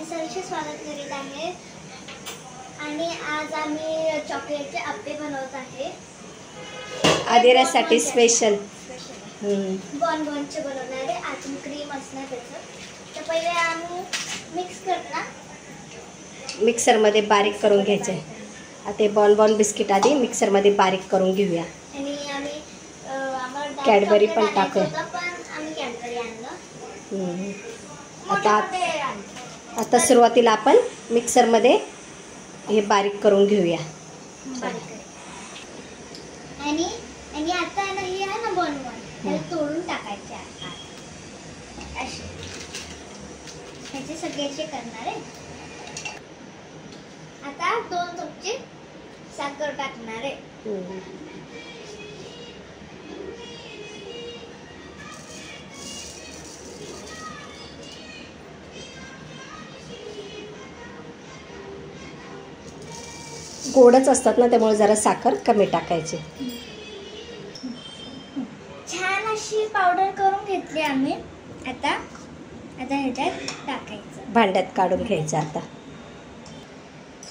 सहर्ष स्वागत करीत आहे आणि आज आम्ही चॉकलेटचे अप्पे बनवत आहे. आदिरासाठी स्पेशल बॉनबॉनचे बनवणार आहे. अजून क्रीम असणार त्याचं. तर पहिले आम्ही मिक्स करणार, मिक्सरमध्ये बारीक करून घ्यायचे. आता ते बॉनबॉन बिस्किट आधी मिक्सरमध्ये बारीक करून घेऊया. आणि आम्ही आम्हाला कॅडबरी पण टाकू. पण आम्ही कॅडबरी आणलं. आता सुरुवातीला आपण मिक्सरमध्ये हे बारीक करून घेऊया. आणि आता हे आहे ना बॉनबॉन, त्याला तोडून टाकायचे असे. ह्याचे सगळ्याचे करणार आहे. आता 2 चमचे साखर टाकणार आहे. गोडच असतात ना, त्यामुळे जरा साखर कमी टाकायची. छान अशी पावडर करून घेतली आम्ही. आता ह्याच्यात टाकायचं, भांड्यात काढून घ्यायचं.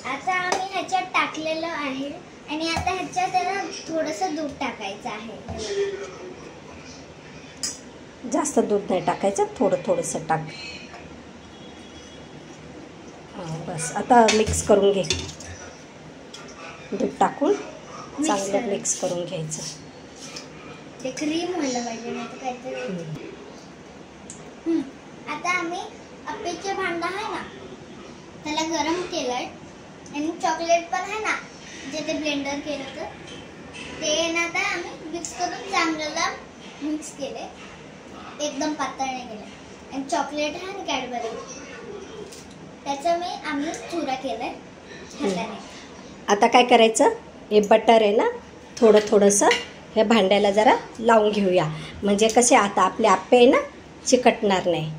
आता आम्ही ह्याच्यात टाकलेलं आहे आणि आता ह्याच्यात त्याला थोडंसं दूध टाकायचं आहे. जास्त दूध नाही टाकायचं, थोडंसं टाक. बस आता मिक्स करून घे. दूध टाकून चांगलं मिक्स करून घ्यायचं. ते क्रीम व्हायला पाहिजे, नाही तर काहीतरी. आता आम्ही अप्पेचे भांडं आहे ना, त्याला गरम केलंय आणि चॉकलेट पण आहे ना, जे ते ब्लेंडर केलं तर ते ना आता आम्ही मिक्स करून चांगलं मिक्स केले. एकदम पातळ नाही केलं. आणि चॉकलेट आहे ना कॅडबरी, त्याचा आम्ही चुरा केलाय हाताने. आता काय करायचं, हे बटर आहे ना, थोडंसं ह्या भांड्याला जरा लावून घेऊया. म्हणजे कसे आता आपले आप्पे आहे ना, चिकटणार नाही.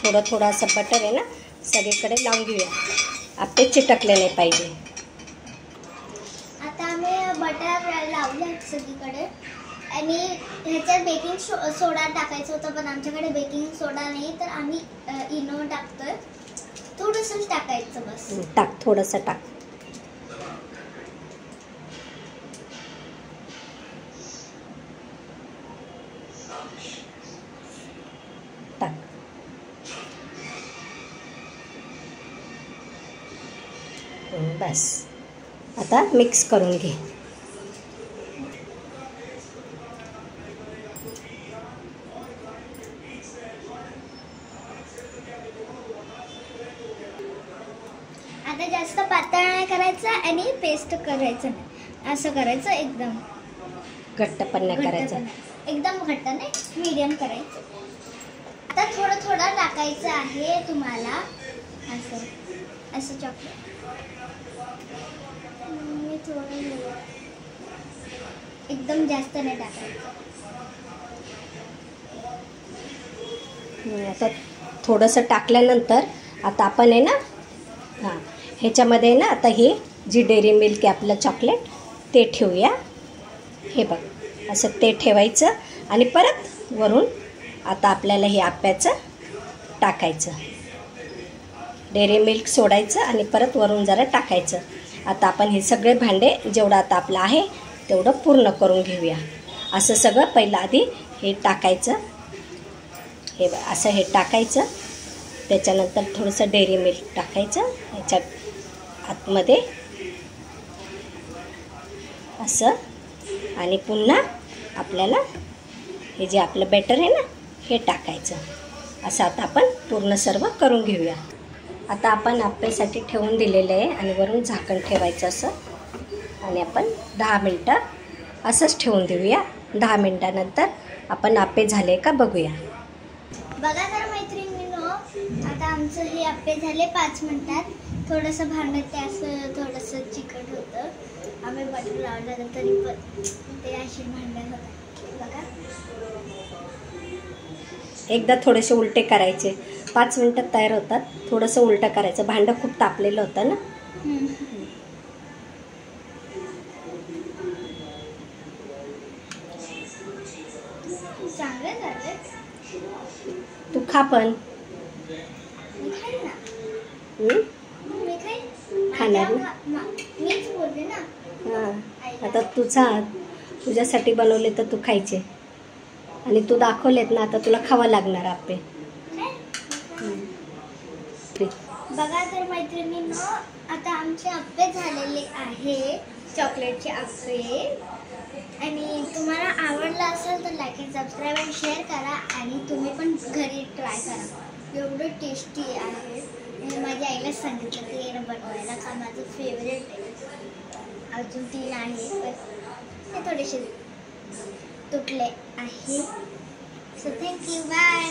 थोडं असं बटर आहे ना, सगळीकडे लावून घेऊया. आप्पे चिटकले नाही पाहिजे. आता आम्ही बटर लावले सगळीकडे. आणि ह्याच्यात बेकिंग सोडा टाकायचं होतं, पण आमच्याकडे बेकिंग सोडा नाही, तर आम्ही इनो टाकतोय. थोडंसं टाकायचं बस. टाक, थोडंसं टाक. टाक. बस आता मिक्स करून घे. आता जास्त पातळ नाही करायचं आणि पेस्ट करायचं नाही. असं करायचं, एकदम घट्ट पण नाही करायचं. एकदम घट्ट नाही, मीडियम करायचं. आता थोडं टाकायचं आहे तुम्हाला. असं चॉकलेट मी थोडं, एकदम जास्त नाही टाकायचं. आता थोडंसं टाकल्यानंतर आता आपण आहे ना, ह्याच्यामध्ये ना आता ही जी डेअरी मिल्क आहे आपलं चॉकलेट, ते ठेवूया. हे बघ, असं ते ठेवायचं आणि परत वरून आता आपल्याला हे आप्याचं टाकायचं. डेअरी मिल्क सोडायचं आणि परत वरून जरा टाकायचं. आता आपण हे सगळे भांडे जेवढं आता आपलं आहे तेवढं पूर्ण करून घेऊया. असं सगळं पहिलं आधी हे टाकायचं. हे असं हे टाकायचं. त्याच्यानंतर थोडंसं डेअरी मिल्क टाकायचं ह्याच्यात आतमध्ये असं. आणि पुन्हा आपल्याला हे जे आपलं बॅटर आहे ना, हे टाकायचं. असं आता आपण पूर्ण सर्व करून घेऊया. आता आपण आप्पेसाठी ठेवून दिलेलं आहे आणि वरून झाकण ठेवायचं असं. आणि आपण 10 मिनटं असंच ठेवून देऊया. 10 मिनटानंतर आपण आप्पे झाले का बघूया. बघा तर मैत्रिणींनो, आता आमचं हे आप्पे झाले 5 मिनटात. थोडंसं भांडं ते असं थोडंसं चिकट होतं. आम्ही बटर लावलं तरी पण ते असे भांडं होतं. बघा, एकदा थोडेसे उलटे करायचे. 5 मिनटात तयार होतात. थोडंसं उलटं करायचं. भांडं खूप तापलेलं होतं ना. चांगलं झालं. तू खा पण. हं? मी खाईन. खाणार ना? मीच बोलते ना. हां आता तुझ्यासाठी बनवले तर तू खायचे आणि तू दाखवलेत ना आता तुला खावा लागणार आप्पे. बघा तर मैत्रिणींनो, आता आमचे आप्पे झालेले आहे, चॉकलेटचे आप्पे. आणि तुम्हाला आवडलं असेल तर लाईक आणि सबस्क्राईब आणि शेअर करा आणि तुम्ही पण घरी ट्राय करा. एवढं टेस्टी आहे. मी माझ्या आईला सांगितलं ते बनवायला का माझं फेवरेट आहे. अजून 3 आहे पण ते थोडेसे तुटले आहे. So thank you, bye.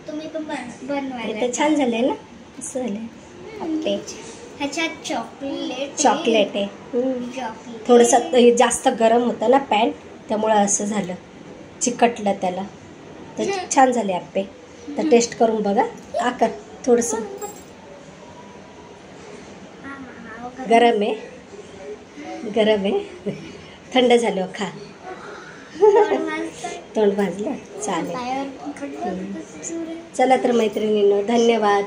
तुम्ही पण बनवायला. ते छान झाले ना, असं झाले आप्पे. ह्याच्यात चॉकलेट आहे. थोडंसं जास्त गरम होतं ना पॅन, त्यामुळं असं झालं, चिकटलं त्याला. तर छान झाले आप्पे. तर टेस्ट करून बघा. आकर थोडंसं गरम आहे थंड झालं खा. तोंड भाजलं चालेल. चला तर मैत्रिणींनो, धन्यवाद.